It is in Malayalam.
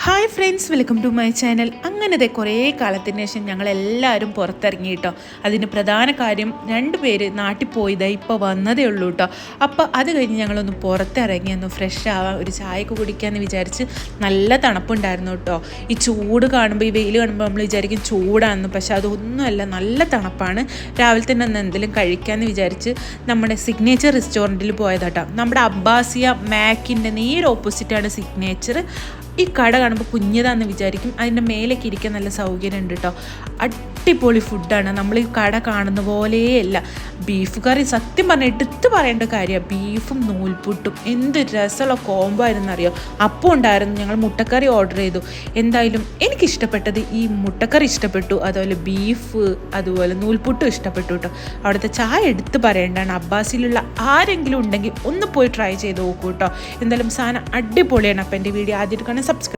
Hi friends, welcome to my channel. അങ്ങനത്തെ കുറേ കാലത്തിന് ശേഷം ഞങ്ങളെല്ലാവരും പുറത്തിറങ്ങി കേട്ടോ. അതിന് പ്രധാന കാര്യം 2 പേര് നാട്ടിൽ പോയതാ ഇപ്പോൾ വന്നതേ ഉള്ളൂ കേട്ടോ. അപ്പോൾ അത് കഴിഞ്ഞ് ഞങ്ങളൊന്ന് പുറത്തിറങ്ങി ഒന്ന് ഫ്രഷ് ആവാൻ, ഒരു ചായയൊക്കെ കുടിക്കാമെന്ന് വിചാരിച്ച്. നല്ല തണുപ്പുണ്ടായിരുന്നു കേട്ടോ. ഈ ചൂട് കാണുമ്പോൾ, ഈ വെയിൽ കാണുമ്പോൾ നമ്മൾ വിചാരിക്കും ചൂടാണെന്ന്, പക്ഷെ അതൊന്നുമല്ല, നല്ല തണുപ്പാണ്. രാവിലെ തന്നെ ഒന്ന് എന്തെങ്കിലും കഴിക്കാമെന്ന് വിചാരിച്ച് നമ്മുടെ സിഗ്നേച്ചർ റെസ്റ്റോറൻറ്റിൽ പോയതാട്ടോ. നമ്മുടെ അബ്ബാസിയ മാക്കിൻ്റെ നേരെ ഓപ്പോസിറ്റാണ് സിഗ്നേച്ചർ. ഈ കട കാണുമ്പോൾ കുഞ്ഞതാന്ന് വിചാരിക്കും, അതിൻ്റെ മേലേക്ക് ഇരിക്കാൻ നല്ല സൗകര്യം ഉണ്ട് കേട്ടോ. അടിപൊളി ഫുഡാണ്. നമ്മൾ ഈ കട കാണുന്ന പോലെയല്ല. ബീഫ് കറി സത്യം പറഞ്ഞാൽ എടുത്ത് പറയേണ്ട കാര്യമാണ്. ബീഫും നൂൽപുട്ടും എന്ത് രസമുള്ള കോംബോ ആയിരുന്നറിയോ. അപ്പം ഉണ്ടായിരുന്നു. ഞങ്ങൾ മുട്ടക്കറി ഓർഡർ ചെയ്തു. എന്തായാലും എനിക്കിഷ്ടപ്പെട്ടത് ഈ മുട്ടക്കറി ഇഷ്ടപ്പെട്ടു, അതുപോലെ ബീഫ്, അതുപോലെ നൂൽപുട്ടും ഇഷ്ടപ്പെട്ടു കേട്ടോ. അവിടുത്തെ ചായ എടുത്ത് പറയേണ്ടതാണ്. അബ്ബാസിലുള്ള ആരെങ്കിലും ഉണ്ടെങ്കിൽ ഒന്ന് പോയി ട്രൈ ചെയ്ത് നോക്കൂ കേട്ടോ. എന്തായാലും സാധനം അടിപൊളിയാണ്. അപ്പം എൻ്റെ വീഡിയോ ആദ്യമായിട്ട് കാണാൻ സബ്സ്ക്രൈബ്